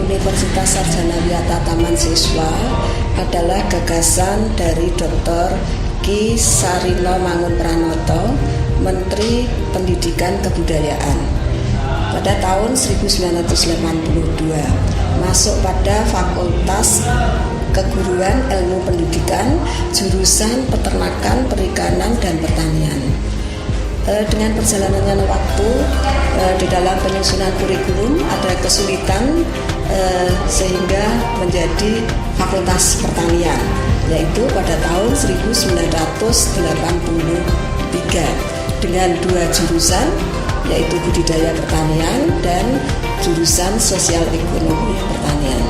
Universitas Sarjana Wiyata Taman Siswa adalah gagasan dari Dr. Ki Sarino Mangunpranoto, Menteri Pendidikan Kebudayaan. Pada tahun 1982 masuk pada Fakultas Keguruan Ilmu Pendidikan, jurusan Peternakan, Perikanan, dan Pertanian. Dengan perjalanannya waktu di dalam penyusunan kurikulum ada kesulitan sehingga menjadi Fakultas Pertanian, yaitu pada tahun 1983 dengan dua jurusan, yaitu Budidaya Pertanian dan jurusan Sosial Ekonomi Pertanian.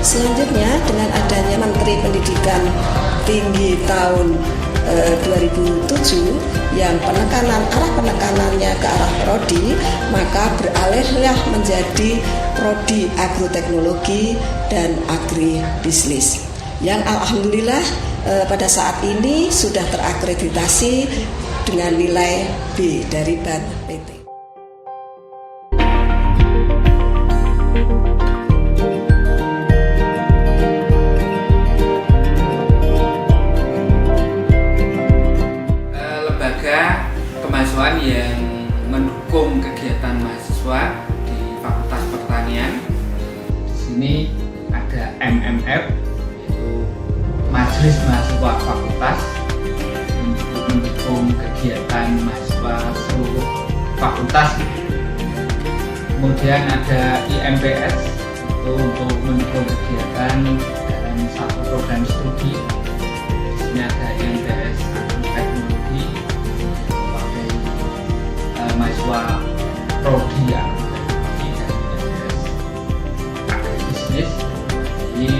Selanjutnya dengan adanya Menteri Pendidikan Tinggi tahun 2007 yang arah penekanannya ke arah prodi, maka beralihlah menjadi prodi agroteknologi dan agribisnis yang alhamdulillah pada saat ini sudah terakreditasi dengan nilai B dari BAN PT. Kemahasiswaan yang mendukung kegiatan mahasiswa di Fakultas Pertanian. Di sini ada MMF, yaitu Majelis Mahasiswa Fakultas, untuk mendukung kegiatan mahasiswa seluruh fakultas. Kemudian ada IMPS, itu untuk mendukung kegiatan dalam satu program studi. Di sini ada IMPS Teknologi, mahasiswa prodi agribisnis dan IMPS agribisnis. Jadi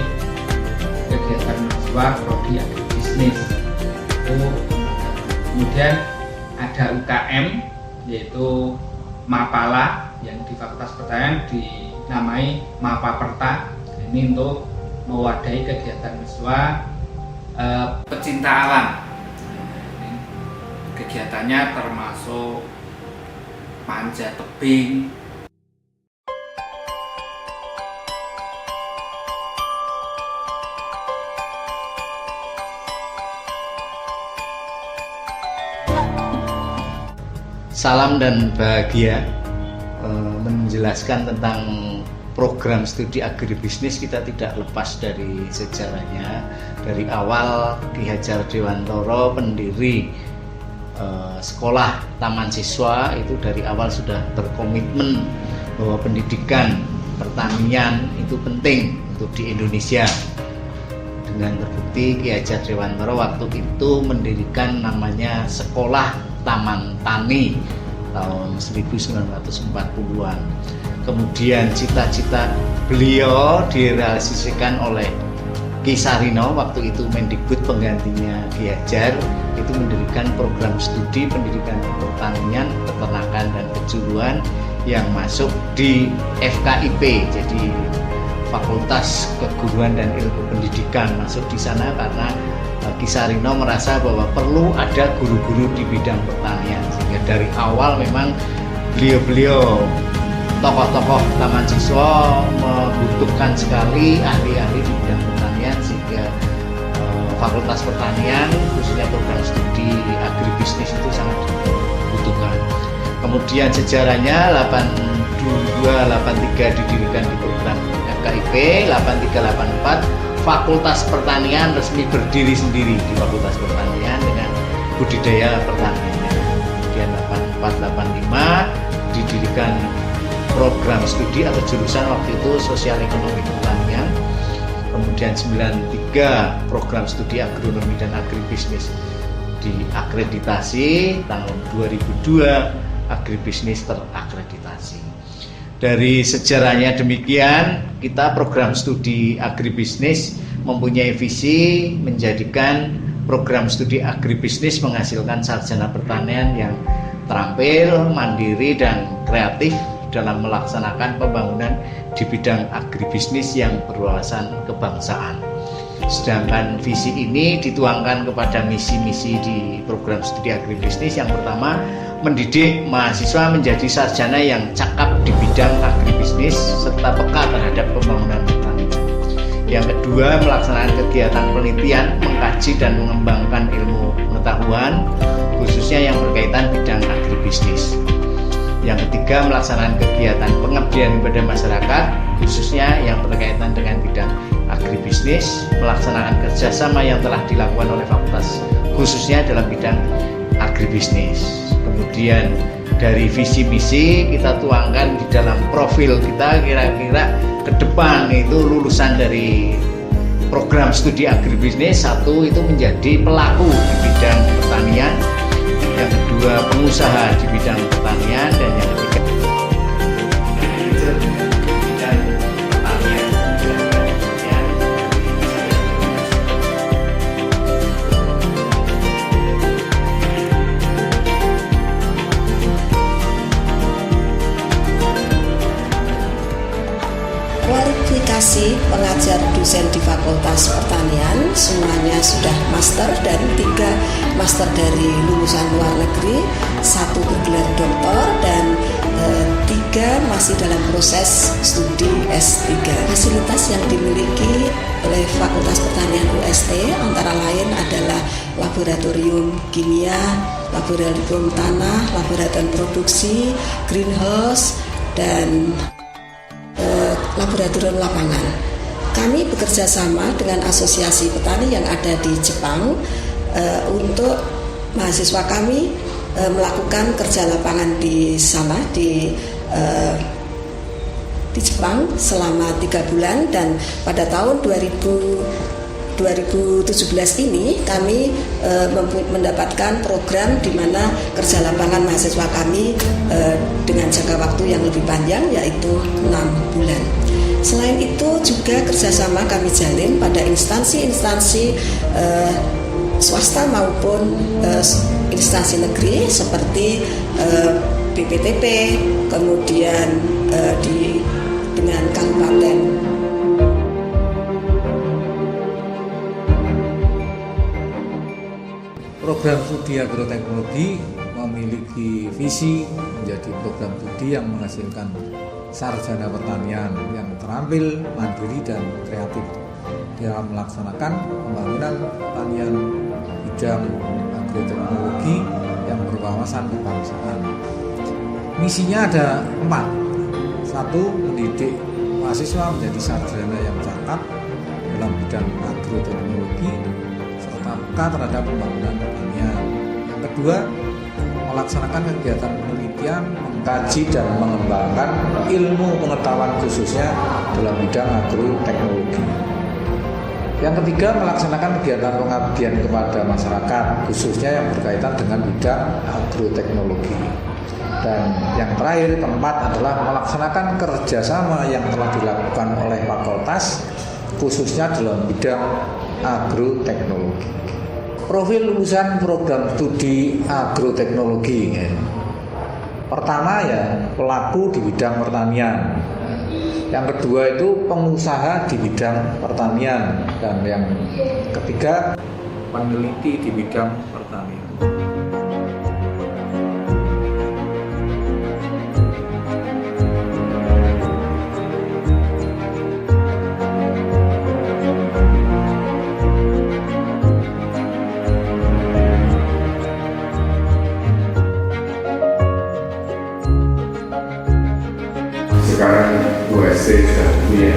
kegiatan mahasiswa prodi agribisnis itu. Kemudian ada UKM, yaitu Mapala, yang di Fakultas Pertanian dinamai Mapaperta. Ini untuk mewadahi kegiatan mahasiswa pecinta alam. Kegiatannya termasuk panjat tebing, salam dan bahagia. Menjelaskan tentang program studi agribisnis, kita tidak lepas dari sejarahnya. Dari awal Ki Hajar Dewantoro, pendiri sekolah taman siswa, itu dari awal sudah berkomitmen bahwa pendidikan pertanian itu penting untuk di Indonesia. Dengan terbukti Ki Hajar Dewantoro waktu itu mendirikan namanya Sekolah Taman Tani tahun 1940-an. Kemudian cita-cita beliau direalisasikan oleh Ki Sarino, waktu itu Mendikbud penggantinya Ki Hadjar, itu mendirikan program studi pendidikan pertanian, peternakan, dan kejuruan yang masuk di FKIP, jadi Fakultas Keguruan dan Ilmu Pendidikan, masuk di sana karena Ki Sarino merasa bahwa perlu ada guru-guru di bidang pertanian, sehingga dari awal memang beliau tokoh-tokoh taman siswa membutuhkan sekali ahli-ahli di bidang pertanian, sehingga Fakultas Pertanian khususnya program studi agribisnis itu sangat dibutuhkan. Kemudian sejarahnya 82-83 didirikan di program FKIP, 83-84 Fakultas Pertanian resmi berdiri sendiri di Fakultas Pertanian dengan budidaya pertanian. Kemudian 84-85 didirikan program studi atau jurusan waktu itu sosial ekonomi pertanian. Kemudian 93 program studi agronomi dan agribisnis diakreditasi. Tahun 2002 agribisnis terakreditasi. Dari sejarahnya demikian, kita program studi agribisnis mempunyai visi menjadikan program studi agribisnis menghasilkan sarjana pertanian yang terampil, mandiri, dan kreatif dalam melaksanakan pembangunan di bidang agribisnis yang berwawasan kebangsaan. Sedangkan visi ini dituangkan kepada misi-misi di program studi agribisnis. Yang pertama, mendidik mahasiswa menjadi sarjana yang cakap di bidang agribisnis serta peka terhadap pembangunan pertanian. Yang kedua, melaksanakan kegiatan penelitian, mengkaji dan mengembangkan ilmu pengetahuan khususnya yang berkaitan bidang agribisnis. Yang ketiga, melaksanakan kegiatan pengabdian kepada masyarakat khususnya yang berkaitan dengan bidang agribisnis, melaksanakan kerjasama yang telah dilakukan oleh fakultas khususnya dalam bidang agribisnis. Kemudian dari visi misi kita tuangkan di dalam profil kita, kira-kira ke depan itu lulusan dari program studi agribisnis, satu itu menjadi pelaku di bidang pertanian, yang kedua pengusaha di bidang pertanian, dan yang ketiga kualifikasi pengajar dosen di Fakultas Pertanian semuanya sudah master dan 3 master dari lulusan luar negeri, 1 bergelar doktor dan 3 masih dalam proses studi S3. Fasilitas yang dimiliki oleh Fakultas Pertanian UST antara lain adalah laboratorium kimia, laboratorium tanah, laboratorium produksi, greenhouse, dan laboratorium lapangan. Kami bekerja sama dengan asosiasi petani yang ada di Jepang untuk mahasiswa kami melakukan kerja lapangan di sana di Jepang selama 3 bulan, dan pada tahun 2017 ini kami mendapatkan program di mana kerja lapangan mahasiswa kami dengan jangka waktu yang lebih panjang, yaitu 6 bulan. Selain itu juga kerjasama kami jalin pada instansi-instansi swasta maupun instansi negeri seperti BPTP, kemudian dengan kabupaten. Program studi agroteknologi memiliki visi menjadi program studi yang menghasilkan sarjana pertanian yang terampil, mandiri, dan kreatif dalam melaksanakan pembangunan pertanian bidang agroteknologi yang berwawasan kebangsaan. Misinya ada 4. 1. Mendidik mahasiswa menjadi sarjana yang cakap dalam bidang agroteknologi serta peka terhadap pembangunan pertanian. Yang kedua, melaksanakan kegiatan penelitian, mengkaji dan mengembangkan ilmu pengetahuan khususnya dalam bidang agroteknologi. Yang ketiga, melaksanakan kegiatan pengabdian kepada masyarakat khususnya yang berkaitan dengan bidang agroteknologi. Dan yang terakhir, keempat adalah melaksanakan kerjasama yang telah dilakukan oleh fakultas khususnya dalam bidang agroteknologi. Profil lulusan program studi agroteknologi ya. Pertama ya pelaku di bidang pertanian. Yang kedua itu pengusaha di bidang pertanian, dan yang ketiga peneliti di bidang pertanian. Sekarang UST sudah punya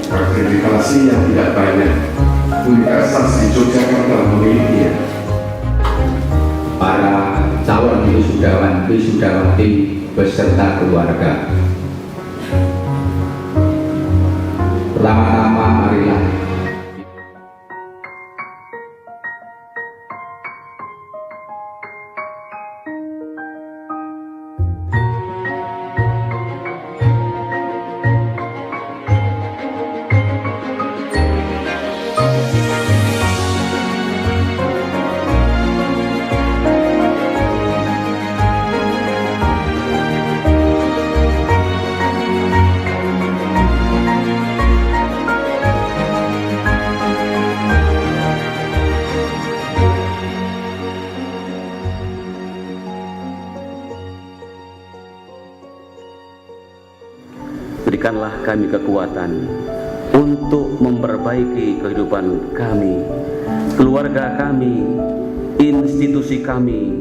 akreditasi yang tidak banyak. Universitas di Yogyakarta memilikinya. Para calon wisudawati beserta keluarga. Pertama-tama marilah berikanlah kami kekuatan untuk memperbaiki kehidupan kami, keluarga kami, institusi kami,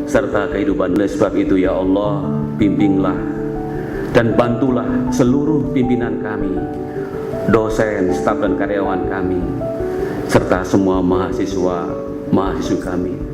serta kehidupan. Oleh sebab itu ya Allah, bimbinglah dan bantulah seluruh pimpinan kami, dosen, staf dan karyawan kami, serta semua mahasiswa kami.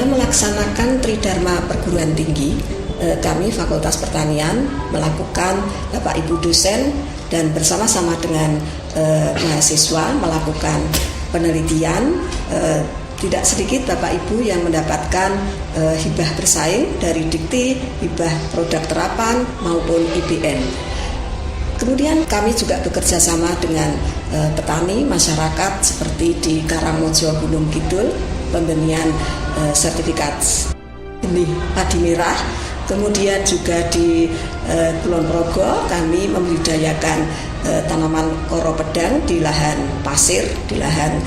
Melaksanakan Tridharma Perguruan Tinggi, kami Fakultas Pertanian melakukan Bapak Ibu dosen dan bersama-sama dengan mahasiswa melakukan penelitian. Tidak sedikit Bapak Ibu yang mendapatkan hibah bersaing dari Dikti, hibah produk terapan maupun IBN. Kemudian kami juga bekerja sama dengan petani, masyarakat seperti di Karangmojo Gunung Kidul, pemberian sertifikat benih padi merah. Kemudian juga di Kulon Progo kami membudidayakan tanaman koro pedang di lahan pasir, di lahan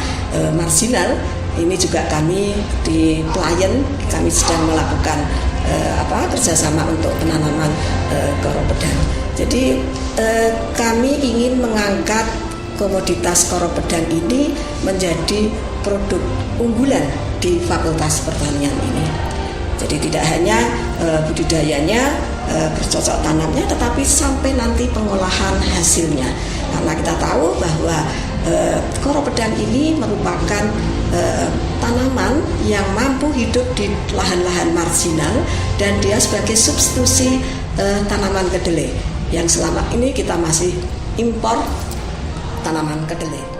marginal. Ini juga kami di Pelayan, kami sedang melakukan kerjasama untuk penanaman koro pedang. Jadi kami ingin mengangkat komoditas koro pedang ini menjadi produk unggulan di Fakultas Pertanian ini. Jadi tidak hanya budidayanya, bercocok tanamnya, tetapi sampai nanti pengolahan hasilnya. Karena kita tahu bahwa koro pedang ini merupakan tanaman yang mampu hidup di lahan-lahan marginal dan dia sebagai substitusi tanaman kedelai yang selama ini kita masih impor tanaman kedelai.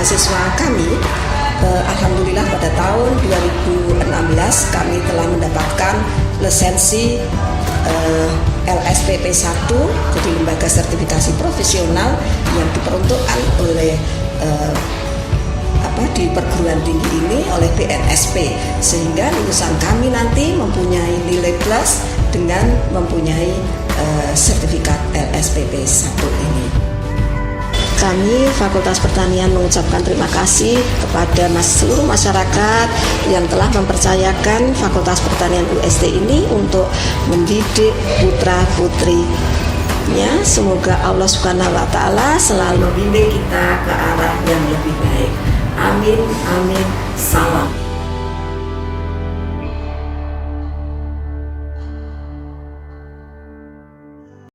mahasiswa kami, alhamdulillah pada tahun 2016 kami telah mendapatkan lisensi LSPP 1, jadi lembaga sertifikasi profesional yang diperuntukkan oleh di perguruan tinggi ini oleh BNSP, sehingga lulusan kami nanti mempunyai nilai plus dengan mempunyai sertifikat LSPP 1 ini. Kami Fakultas Pertanian mengucapkan terima kasih kepada seluruh masyarakat yang telah mempercayakan Fakultas Pertanian UST ini untuk mendidik putra-putrinya. Semoga Allah Subhanahu wa Ta'ala selalu membimbing kita ke arah yang lebih baik. Amin, amin, salam.